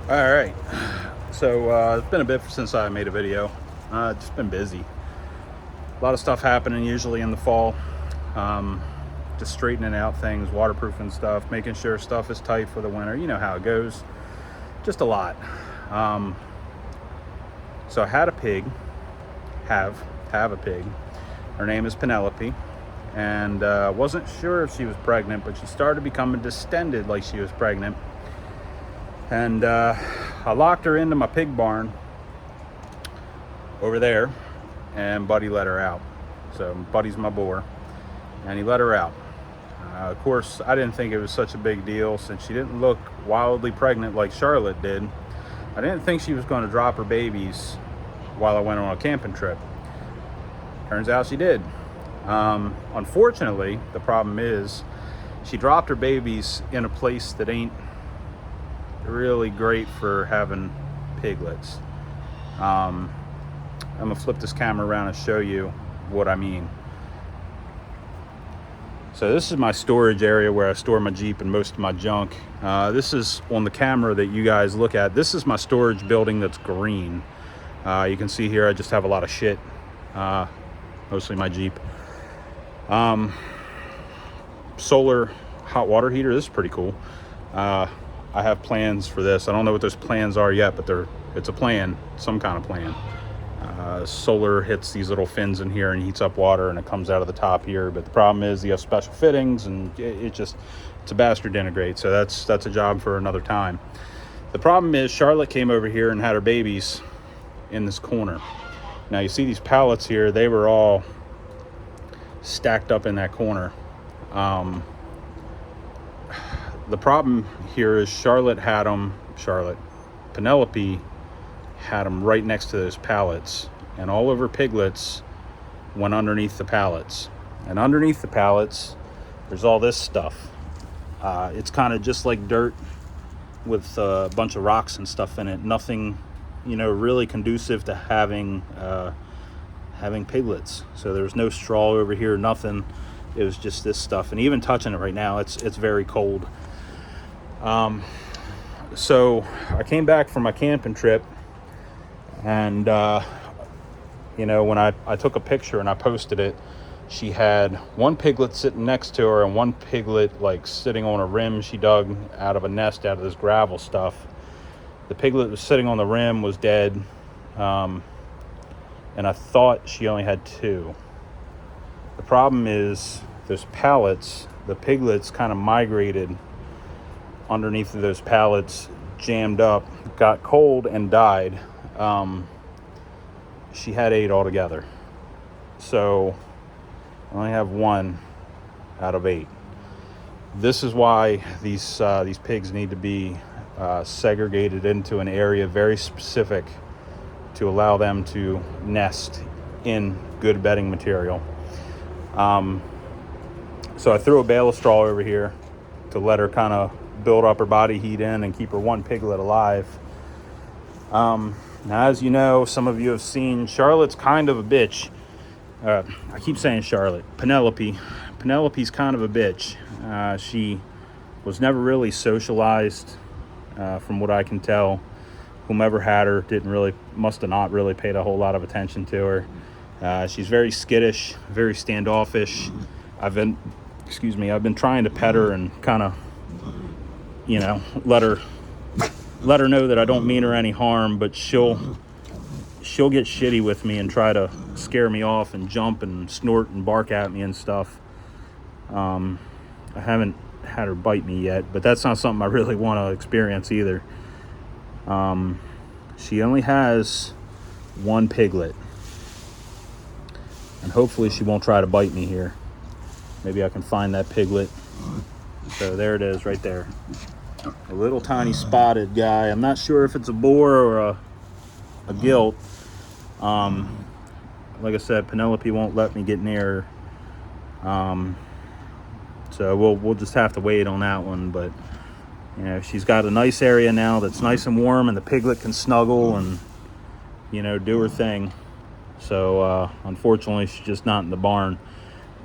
All right. So it's been a bit since I made a video. Just been busy. A lot of stuff happening usually in the fall. Um, just straightening out things, waterproofing stuff, making sure stuff is tight for the winter. You know how it goes. Just a lot. Um, so I had a pig. Have a pig. Her name is Penelope, and wasn't sure if she was pregnant, but she started becoming distended like she was pregnant. And I locked her into my pig barn over there, and Buddy let her out. So Buddy's my boar, and he let her out. Of course, I didn't think it was such a big deal since she didn't look wildly pregnant like Charlotte did. I didn't think she was going to drop her babies while I went on a camping trip. Turns out she did. Unfortunately, the problem is she dropped her babies in a place that ain't really great for having piglets. I'm gonna flip this camera around and show you what I mean. So this is my storage area where I store my Jeep and most of my junk. This is on the camera that you guys look at. This is my storage building that's green. You can see here I just have a lot of shit, mostly my Jeep. Solar hot water heater. This is pretty cool. I have plans for this. I don't know what those plans are yet, but it's a plan, some kind of plan. Solar hits these little fins in here and heats up water, and it comes out of the top here. But the problem is you have special fittings, and it's a bastard to integrate. So that's a job for another time. The problem is Charlotte came over here and had her babies in this corner. Now you see these pallets here, they were all stacked up in that corner. The problem here is Penelope had them right next to those pallets, and all of her piglets went underneath the pallets. And underneath the pallets, there's all this stuff. It's kind of just like dirt with a bunch of rocks and stuff in it. Nothing, really conducive to having piglets. So there's no straw over here, nothing. It was just this stuff. And even touching it right now, it's very cold. So I came back from my camping trip, and when I took a picture and I posted it, she had one piglet sitting next to her and one piglet like sitting on a rim she dug out of a nest out of this gravel stuff. The piglet was sitting on the rim was dead, and I thought she only had two. The problem is those pallets, the piglets kind of migrated underneath of those pallets, jammed up, got cold, and died. She had 8 altogether. So I only have 1 out of 8. This is why these pigs need to be segregated into an area very specific to allow them to nest in good bedding material. So I threw a bale of straw over here to let her kind of build up her body heat in and keep her one piglet alive. Now, as you know, some of you have seen, Charlotte's kind of a bitch. I keep saying Charlotte. Penelope's kind of a bitch. She was never really socialized, from what I can tell. Whomever had her must have not really paid a whole lot of attention to her. She's very skittish, very standoffish. I've been trying to pet her and kind of, let her know that I don't mean her any harm, but she'll get shitty with me and try to scare me off and jump and snort and bark at me and stuff. I haven't had her bite me yet, but that's not something I really want to experience either. She only has 1 piglet, and hopefully she won't try to bite me here. Maybe I can find that piglet. So there it is right there. A little tiny spotted guy. I'm not sure if it's a boar or a gilt. Like I said, Penelope won't let me get near her. So we'll just have to wait on that one. But she's got a nice area now that's nice and warm, and the piglet can snuggle and do her thing. So unfortunately, she's just not in the barn,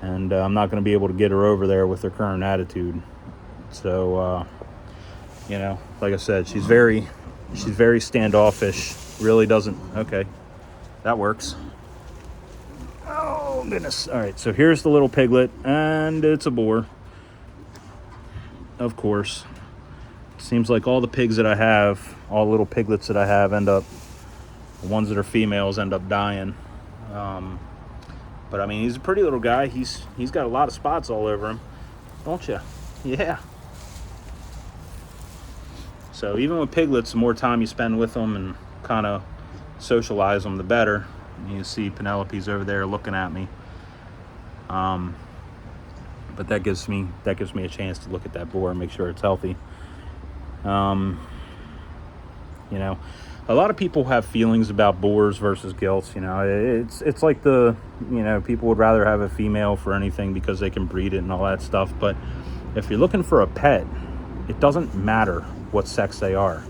and I'm not going to be able to get her over there with her current attitude. So like I said, she's very She's very standoffish. Really doesn't. Okay, that works. Oh, goodness. All right, so here's the little piglet, and it's a boar. Of course. Seems like all the pigs that I have, all the little piglets that I have the ones that are females end up dying. But I mean, he's a pretty little guy. He's got a lot of spots all over him, don't you? Yeah. So even with piglets, the more time you spend with them and kind of socialize them, the better. You can see Penelope's over there looking at me. But that gives me a chance to look at that boar and make sure it's healthy. You know, a lot of people have feelings about boars versus gilts. You know, it's like people would rather have a female for anything because they can breed it and all that stuff. But if you're looking for a pet, it doesn't matter what sex they are.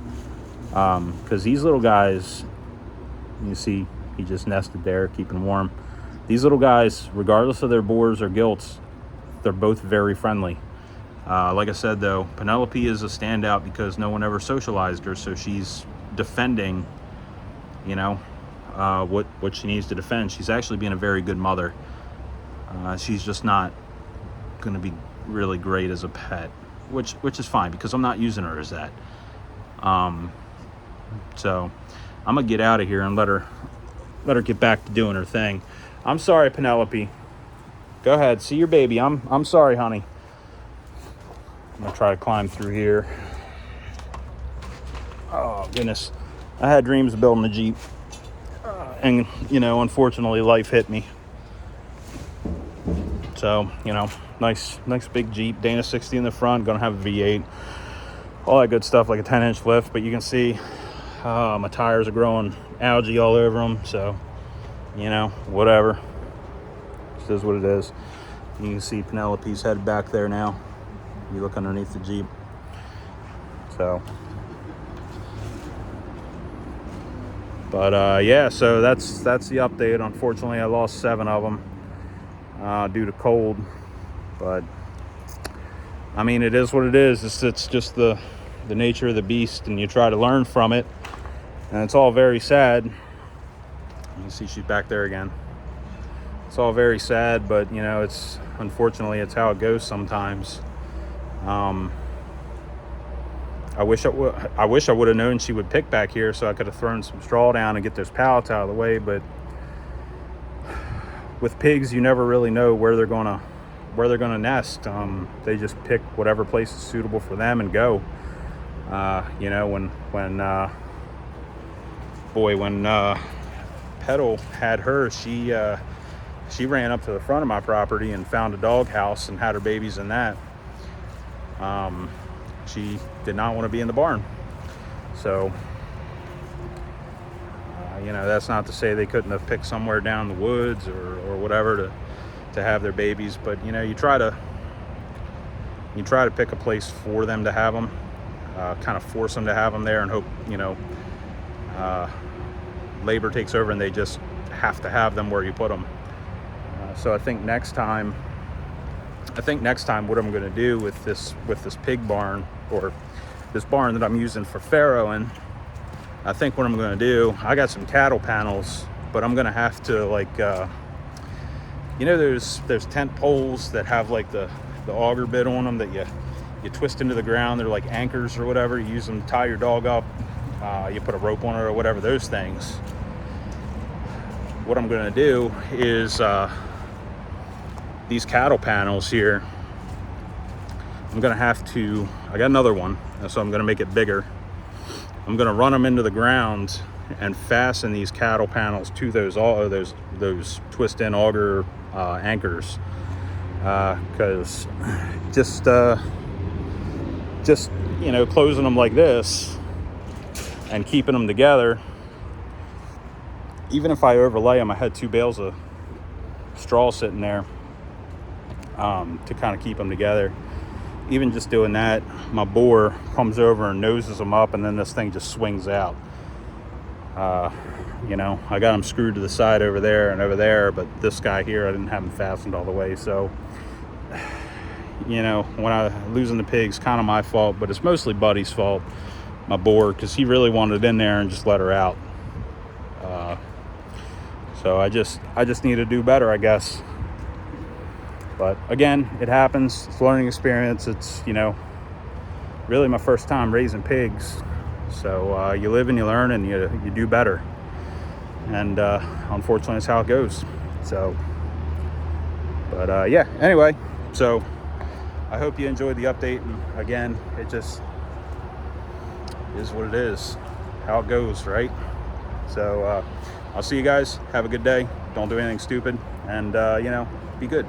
Because these little guys, you see, he just nested there, keeping warm. These little guys, regardless of their boars or gilts, they're both very friendly. Like I said, though, Penelope is a standout because no one ever socialized her, so she's defending, what she needs to defend. She's actually being a very good mother. She's just not going to be really great as a pet, which is fine because I'm not using her as that. So I'm gonna get out of here and let her get back to doing her thing. I'm sorry, Penelope. Go ahead, see your baby. I'm sorry, honey. I'm gonna try to climb through here. Oh goodness, I had dreams of building a Jeep, and unfortunately, life hit me. So nice big Jeep, Dana 60 in the front. Gonna have a V8, all that good stuff, like a 10-inch lift. But you can see my tires are growing algae all over them. So whatever. This is what it is. You can see Penelope's head back there now. You look underneath the Jeep. So, but yeah, so that's the update. Unfortunately, I lost 7 of them due to cold. But I mean, it is what it is. It's just the nature of the beast, and you try to learn from it. And it's all very sad. You see, she's back there again. It's all very sad, but it's unfortunately it's how it goes sometimes. I wish I would have known she would pick back here, so I could have thrown some straw down and get those pallets out of the way. But with pigs, you never really know where they're gonna nest. They just pick whatever place is suitable for them and go. When Petal had her, she ran up to the front of my property and found a dog house and had her babies in that. She did not want to be in the barn. So, that's not to say they couldn't have picked somewhere down the woods or whatever to have their babies. But, you try to pick a place for them to have them, kind of force them to have them there and hope, labor takes over and they just have to have them where you put them. So I think next time what I'm going to do with this pig barn, or this barn that I'm using for farrowing, I think what I'm going to do, I got some cattle panels, but I'm going to have to there's tent poles that have like the auger bit on them that you twist into the ground. They're like anchors or whatever. You use them to tie your dog up. You put a rope on it or whatever, those things. What I'm going to do is these cattle panels here, I got another one, so I'm going to make it bigger. I'm going to run them into the ground and fasten these cattle panels to those twist-in auger anchors, because just closing them like this and keeping them together, even if I overlay them, I had 2 bales of straw sitting there to kind of keep them together. Even just doing that, my boar comes over and noses them up, and then this thing just swings out. I got them screwed to the side over there and over there, but this guy here, I didn't have them fastened all the way. So, when losing the pigs, kind of my fault, but it's mostly Buddy's fault. my boar, because he really wanted in there and just let her out. So I just need to do better, I guess. But again, it happens. It's a learning experience. It's, you know, really my first time raising pigs. So you live and you learn, and you do better. And unfortunately, that's how it goes. So, but yeah, anyway, so I hope you enjoyed the update. And again, it just is what it is, how it goes, right? So I'll see you guys. Have a good day. Don't do anything stupid, and you know, be good.